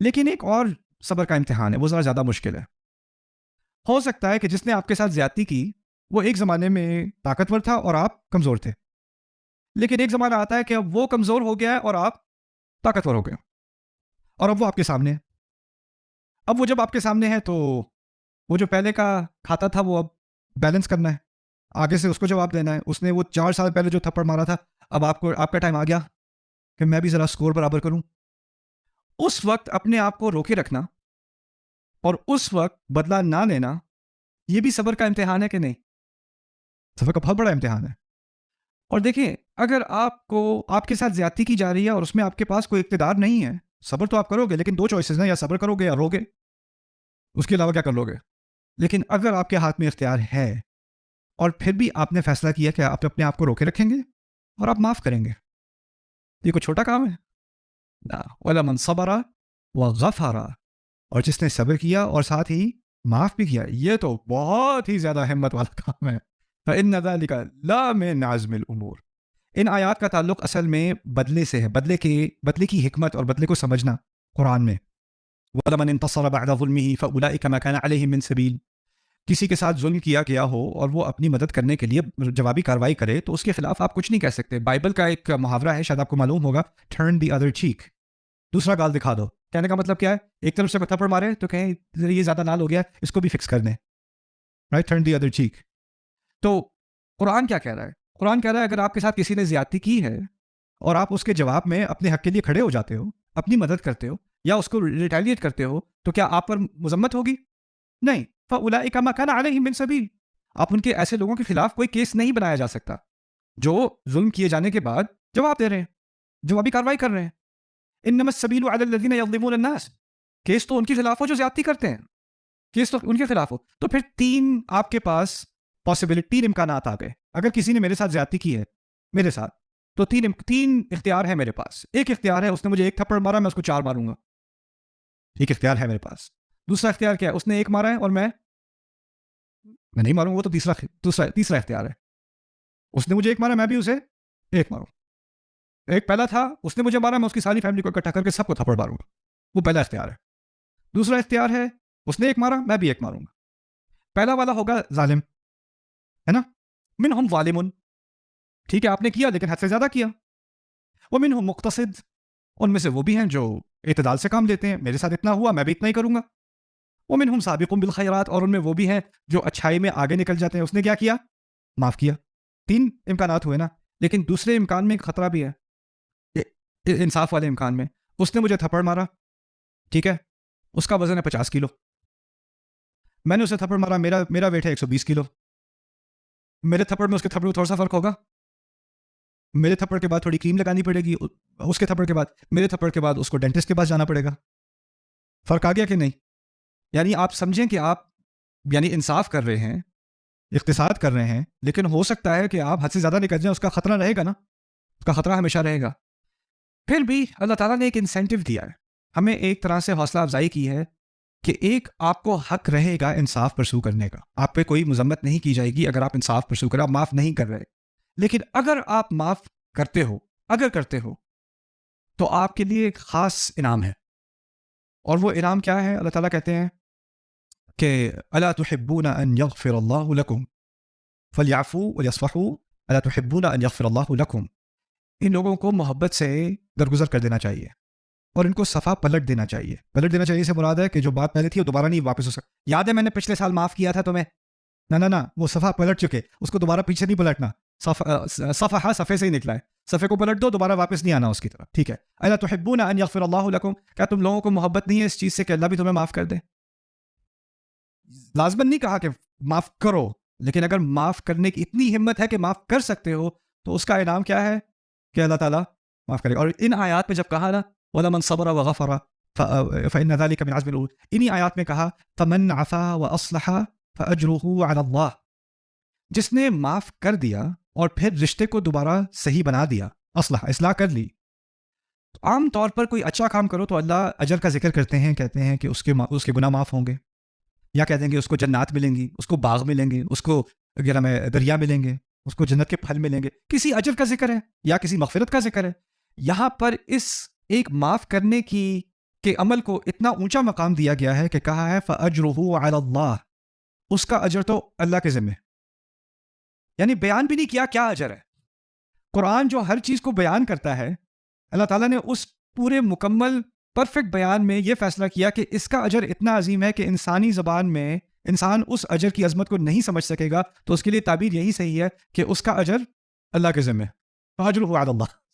لیکن ایک اور صبر کا امتحان ہے، وہ ذرا زیادہ مشکل ہے. ہو سکتا ہے کہ جس نے آپ کے ساتھ زیادتی کی وہ ایک زمانے میں طاقتور تھا اور آپ کمزور تھے، لیکن ایک زمانہ آتا ہے کہ اب وہ کمزور ہو گیا ہے اور آپ طاقتور ہو گئے، اور اب وہ آپ کے سامنے ہے. اب وہ جب آپ کے سامنے ہے تو وہ جو پہلے کا کھاتا تھا وہ اب بیلنس کرنا ہے، آگے سے اس کو جواب دینا ہے. اس نے وہ 4 سال پہلے جو تھپڑ مارا تھا، اب آپ کا ٹائم آ گیا کہ میں بھی ذرا سکور برابر کروں. اس وقت اپنے آپ کو روکے رکھنا اور اس وقت بدلہ نہ لینا، یہ بھی صبر کا امتحان ہے کہ نہیں؟ صبر کا بہت بڑا امتحان ہے. اور دیکھیں، اگر آپ کو آپ کے ساتھ زیادتی کی جا رہی ہے اور اس میں آپ کے پاس کوئی اقتدار نہیں ہے، صبر تو آپ کرو گے لیکن 2 چوائسز ہیں، یا صبر کرو گے یا رو گے، اس کے علاوہ کیا کر لو گے. لیکن اگر آپ کے ہاتھ میں اختیار ہے اور پھر بھی آپ نے فیصلہ کیا کہ آپ اپنے آپ کو روکے رکھیں گے اور آپ معاف کریں گے، یہ کوئی چھوٹا کام ہے نا. وَلَمَنْ صَبَرَ وَغَفَرَ، اور جس نے صبر کیا اور ساتھ ہی معاف بھی کیا، یہ تو بہت ہی زیادہ ہمت والا کام ہے. فَإِنَّ ذَلِكَ لَا مِنْ عَزْمِ الْأُمُورِ. ان آیات کا تعلق اصل میں بدلے سے ہے، بدلے کی حکمت اور بدلے کو سمجھنا قرآن میں. وَلَمَنْ انْتَصَرَ بَعْدَ ظُلْمِهِ فَأُولَٰئِكَ مَا كَانَ عَلَيْهِم مِّن سَبِيلٍ. کسی کے ساتھ ظلم کیا گیا ہو اور وہ اپنی مدد کرنے کے لیے جوابی کارروائی کرے تو اس کے خلاف آپ کچھ نہیں کہہ سکتے. بائبل کا ایک محاورہ ہے، شاید آپ کو معلوم ہوگا، ٹرن دی ادر چیک، دوسرا گال دکھا دو. کہنے کا مطلب کیا ہے؟ ایک طرف سے تھپڑ مارے تو کہیں یہ زیادہ نال ہو گیا، اس کو بھی فکس کر دیں. Right, turn the other check. تو قرآن کیا کہہ رہا ہے؟ قرآن کہہ رہا ہے اگر آپ کے ساتھ کسی نے زیادتی کی ہے اور آپ اس کے جواب میں اپنے حق کے لیے کھڑے ہو جاتے ہو، اپنی مدد کرتے ہو یا اس کو ریٹیلیٹ کرتے ہو، تو کیا آپ پر مذمت ہوگی؟ نہیں. فَأُولَٰئِكَ مَا كَانَ عَلَيْهِم مِّن سَبِيلٍ. آپ ان کے ایسے لوگوں کے خلاف کوئی کیس نہیں بنایا جا سکتا جو ظلم کیے جانے کے بعد جواب دے رہے ہیں، جوابی کارروائی کر رہے ہیں. انما السبیل علی الذین یظلمون الناس. کیس تو ان کے خلاف ہو جو زیادتی کرتے ہیں، کیس تو ان کے خلاف ہو. تو پھر 3 آپ کے پاس پاسبلٹی، 3 امکانات آ گئے. اگر کسی نے میرے ساتھ زیادتی کی ہے میرے ساتھ، تو 3 اختیار ہے میرے پاس. ایک اختیار ہے اس نے مجھے 1 تھپڑ مارا، میں اس کو 4 ماروں گا، ایک اختیار ہے میرے پاس. دوسرا اختیار کیا ہے؟ اس نے 1 مارا ہے اور میں نہیں ماروں، وہ تو تیسرا اختیار ہے. اس نے مجھے 1 مارا، میں بھی اسے 1 ماروں. ایک پہلا تھا، اس نے مجھے مارا، میں اس کی ساری فیملی کو اکٹھا کر کے سب کو تھپڑ ماروں گا، وہ پہلا اختیار ہے. دوسرا اختیار ہے اس نے 1 مارا، میں بھی 1 ماروں گا. پہلا والا ہوگا ظالم، ہے نا. منہم ظالمون، ٹھیک ہے آپ نے کیا لیکن حد سے زیادہ کیا. ومنہم مقتصد، ان میں سے وہ بھی ہیں جو اعتدال سے کام لیتے ہیں، میرے ساتھ اتنا ہوا میں بھی اتنا ہی کروں گا. ومنہم سابق بالخیرات، اور ان میں وہ بھی ہیں جو اچھائی میں آگے نکل جاتے ہیں. اس نے کیا کیا؟ معاف کیا. 3 امکانات ہوئے نا. لیکن دوسرے امکان میں ایک خطرہ بھی ہے، انصاف والے امکان میں. اس نے مجھے تھپڑ مارا، ٹھیک ہے، اس کا وزن ہے 50 کلو، میں نے اسے تھپڑ مارا، میرا ویٹ ہے 120 کلو. میرے تھپڑ میں اس کے تھپڑ میں تھوڑا سا فرق ہوگا. میرے تھپڑ کے بعد تھوڑی کریم لگانی پڑے گی، اس کے تھپڑ کے بعد، میرے تھپڑ کے بعد اس کو ڈینٹسٹ کے پاس جانا پڑے گا. فرق آ گیا کہ نہیں؟ یعنی آپ سمجھیں کہ آپ یعنی انصاف کر رہے ہیں، اقتصاد کر رہے ہیں، لیکن ہو سکتا ہے کہ آپ حد سے زیادہ نکل جائیں. اس کا خطرہ رہے گا نا، اس کا خطرہ ہمیشہ رہے گا. پھر بھی اللہ تعالیٰ نے ایک انسینٹیو دیا ہے، ہمیں ایک طرح سے حوصلہ افزائی کی ہے کہ ایک آپ کو حق رہے گا انصاف پرسو کرنے کا. آپ پہ کوئی مذمت نہیں کی جائے گی اگر آپ انصاف پرسو کریں، آپ معاف نہیں کر رہے. لیکن اگر آپ معاف کرتے ہو تو آپ کے لیے ایک خاص انعام ہے. اور وہ انعام کیا ہے؟ اللہ تعالیٰ کہتے ہیں کہ الا تحبون ان یغفر اللہ لکم فلیعفوا ولیصفحوا الا تحبون ان یغفر اللہ لکم. ان لوگوں کو محبت سے درگزر کر دینا چاہیے اور ان کو صفا پلٹ دینا چاہیے. پلٹ دینا چاہیے سے مراد ہے کہ جو بات پہلے تھی وہ دوبارہ نہیں واپس ہو سکتی. یاد ہے میں نے پچھلے سال معاف کیا تھا تمہیں، نہ وہ صفحہ پلٹ چکے، اس کو دوبارہ پیچھے نہیں پلٹنا. صفحہ صفحے سے ہی نکلا ہے، صفحے کو پلٹ دو، دوبارہ واپس نہیں آنا اس کی طرف، ٹھیک ہے. الا تحبون ان یغفر اللہ لکم، کیا تم لوگوں کو محبت نہیں ہے اس چیز سے کہ اللہ بھی تمہیں معاف کر دے؟ لازماً نہیں کہا کہ معاف کرو، لیکن اگر معاف کرنے کی اتنی ہمت ہے کہ معاف کر سکتے ہو تو اس کا انعام کیا ہے کہ اللہ تعالیٰ معاف کرے. اور ان آیات میں جب کہا نا وَلَمَنْ صَبَرَ وَغَفَرَ فَإِنَّ ذَلِكَ مِنْ عَزْمِ الْأُمُورِ، انہی آیات میں کہا فَمَنْ عَفَا وَأَصْلَحَ فَأَجْرُهُ عَلَى اللَّهِ. جس نے معاف کر دیا اور پھر رشتے کو دوبارہ صحیح بنا دیا، اصلاح کر لی. عام طور پر کوئی اچھا کام کرو تو اللہ اجر کا ذکر کرتے ہیں، کہتے ہیں کہ اس کے گناہ معاف ہوں گے، یا کہتے ہیں کہ اس کو جنات ملیں گی، اس کو باغ ملیں گے، اس کو دریا ملیں گے، اس کو جنت کے پھل ملیں گے. کسی اجر کا ذکر ہے یا کسی مغفرت کا ذکر ہے. یہاں پر اس ایک معاف کرنے کے عمل کو اتنا اونچا مقام دیا گیا ہے کہ کہا ہے فَأَجْرُهُ عَلَى اللَّهِ، اس کا اجر تو اللہ کے ذمہ. یعنی بیان بھی نہیں کیا کیا اجر ہے. قرآن جو ہر چیز کو بیان کرتا ہے، اللہ تعالیٰ نے اس پورے مکمل پرفیکٹ بیان میں یہ فیصلہ کیا کہ اس کا اجر اتنا عظیم ہے کہ انسانی زبان میں انسان اس اجر کی عظمت کو نہیں سمجھ سکے گا، تو اس کے لیے تعبیر یہی صحیح ہے کہ اس کا اجر اللہ کے ذمہ. فَأَجْرُهُ عَلَى اللَّهِ.